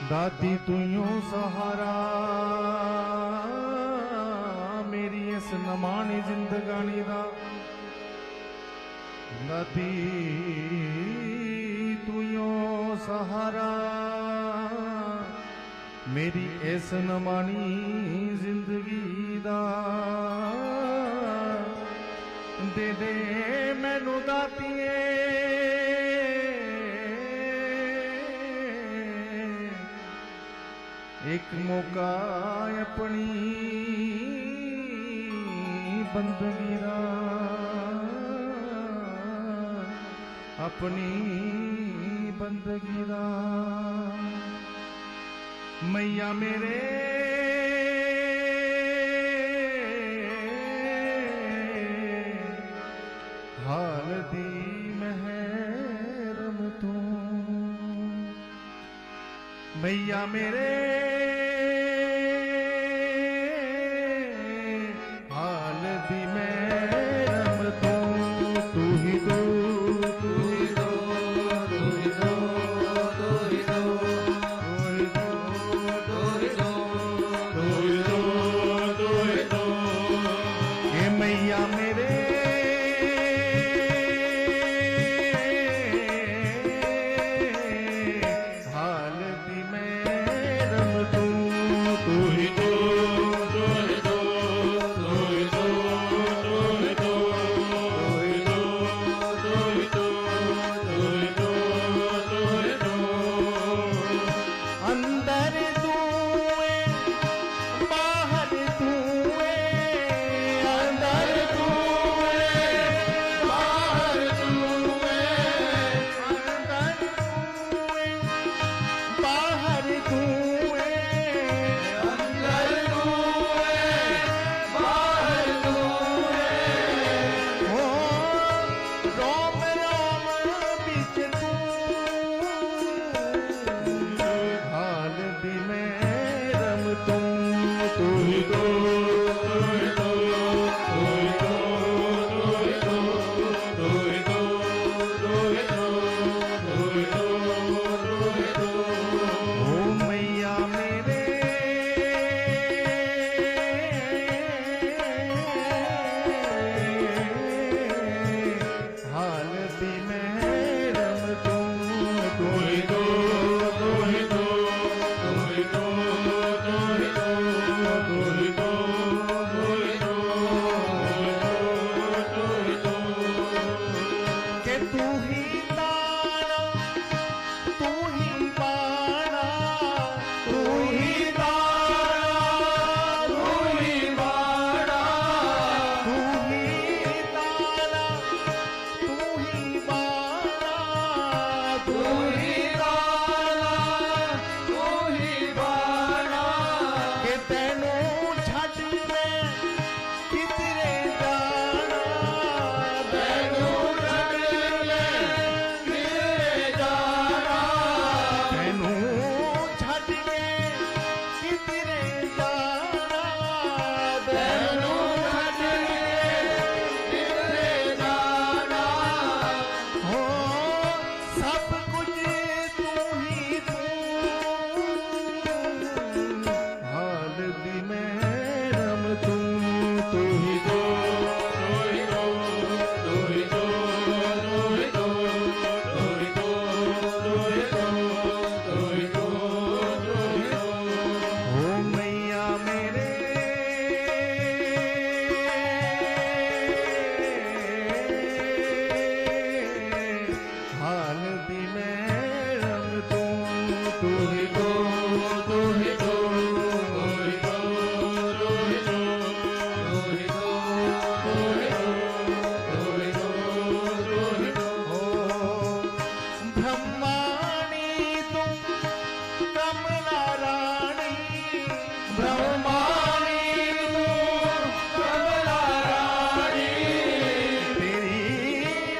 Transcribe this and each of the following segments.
दाती तू यूं सहारा मेरी इस नमानी जिंदगानी दा। दाती तू यूं सहारा मेरी इस नमानी जिंदगी दा। दे दे मैनू दातिए एक मौका अपनी बंदगी दा, अपनी बंदगी दा। मैया मेरे हाल दी महरम तू। मैया मेरे हाल दी महरम तू। तू ही दो, तू ही दो, तू ही दो, तू ही दो, तू ही दो, तू ही दो, तू ही दो। ये मैया मेरे हाल दी महरम तू। तू ही दो, तू ही दो, तू ही दो, तू ही दो, तू ही दो, तू ही दो, तू ही दो, तू ही दो। अंदर तू है बाहर तू है, अंदर तू है बाहर तू है, अंदर तू है बाहर तू है, अंदर तू है बाहर तू है। ओ रोम रोम बिच तू हाल दी महरम तू। तू ही दो, तू ही दो, तू ही दो, तू ही दो, तू ही दो, तू ही दो, तू ही दो, तू ही दो। ओ मैया मेरे हाल दी महरम तू। तू ही दो, तू ही दो, तू ही दो, तू ही दो, तू ही दो, तू ही दो, तू ही दो। के तू ही ताना, तू ही बाना, तू ही ताना, तू ही बाना, तू ही ताना, तू ही बाना, तू ही ताना, तू ही बाना। के तैनू छड्ड मैं किधरे जाना, तैनू छड्ड मैं किधरे जाना, तैनू छड्ड के किधरे जाना, तैनू छड्ड के किधरे जाना। हो सब कुछ तू ही तू हाल दी महरम तू। तू ही दो, तू ही दो, तू ही दो, तू ही दो, तू ही दो, तू ही दो, तू ही दो, तू ही दो। ओ मैया मेरे हाल दी महरम तू। तू ही दो, तू ही दो, तू ही दो, तू ही दो, तू ही दो, तू ही दो, तू ही दो, तू ही दो। ओ ब्रह्माणी तू कमला रानी, ब्रह्माणी तू कमला रानी। तेरी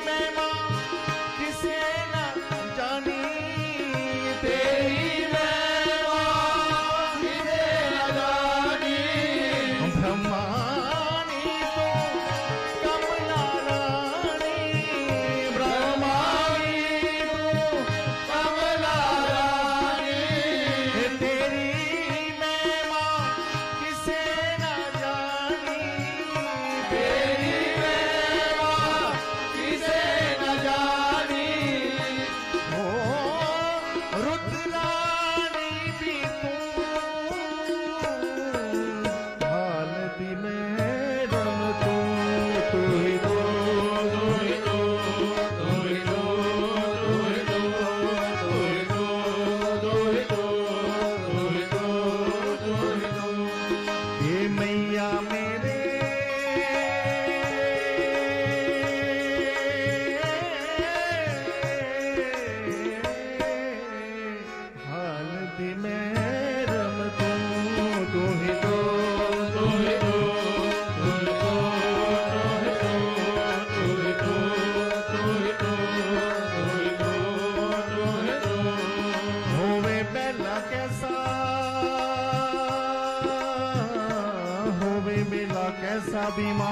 महिमा किसे न जानी, तेरी महिमा दी मैं रम तू ही तो तू ही तो तू ही तो तू ही तो तू ही तो तू ही तो तू ही तो होवे बेला कैसा होवे बेला कैसा बीमा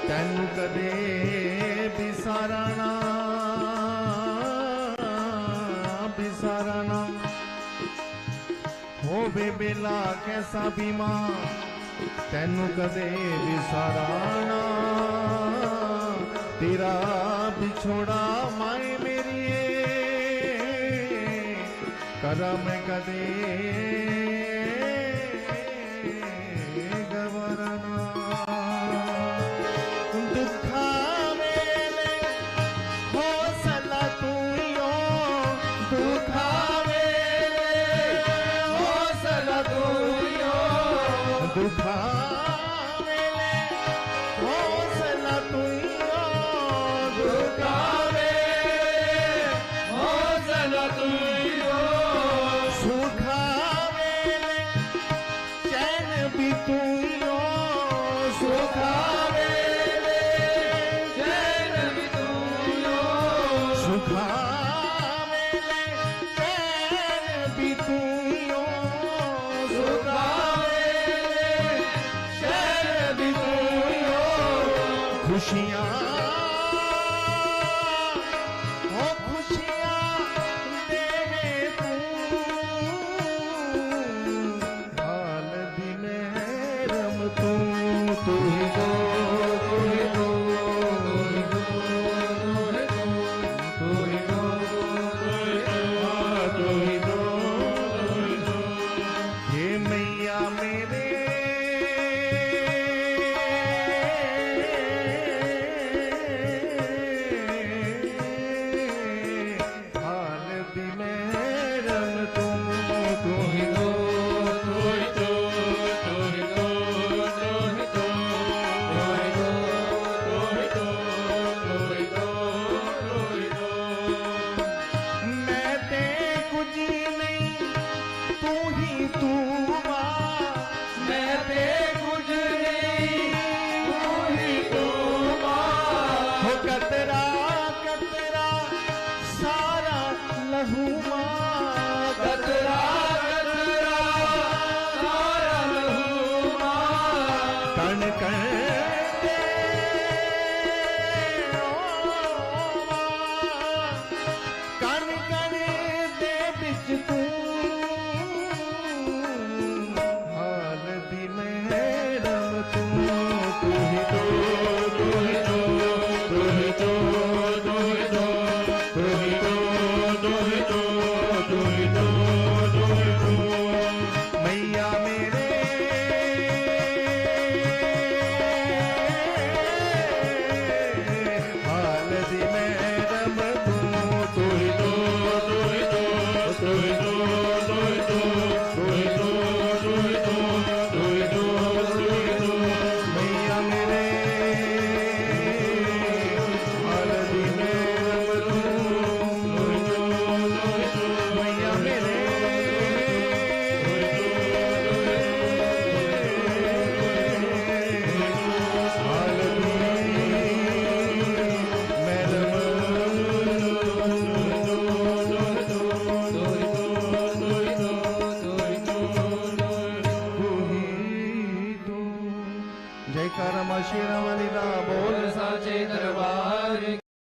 तैनू कदे बिसारना बिसारना होवे बेला कैसा बीमा तैनू कदे बिसारना तेरा बिछोड़ा माए मेरिए करा मैं कदे गवरना दुखा वेले हौसला तू यो दुखा वेले हौसला तू यो दुखा वेले हौसला तू यो दुखा वेले हौसला तू यो सुखा वेले चैन भी तू यो सुखा सुखा वेले चैन भी तू यो सुखा वेले चैन भी तू यो खुशियाँ हो खुशियाँ देवे तू हाल दी में रम तू ही तो तू ही तो कतरा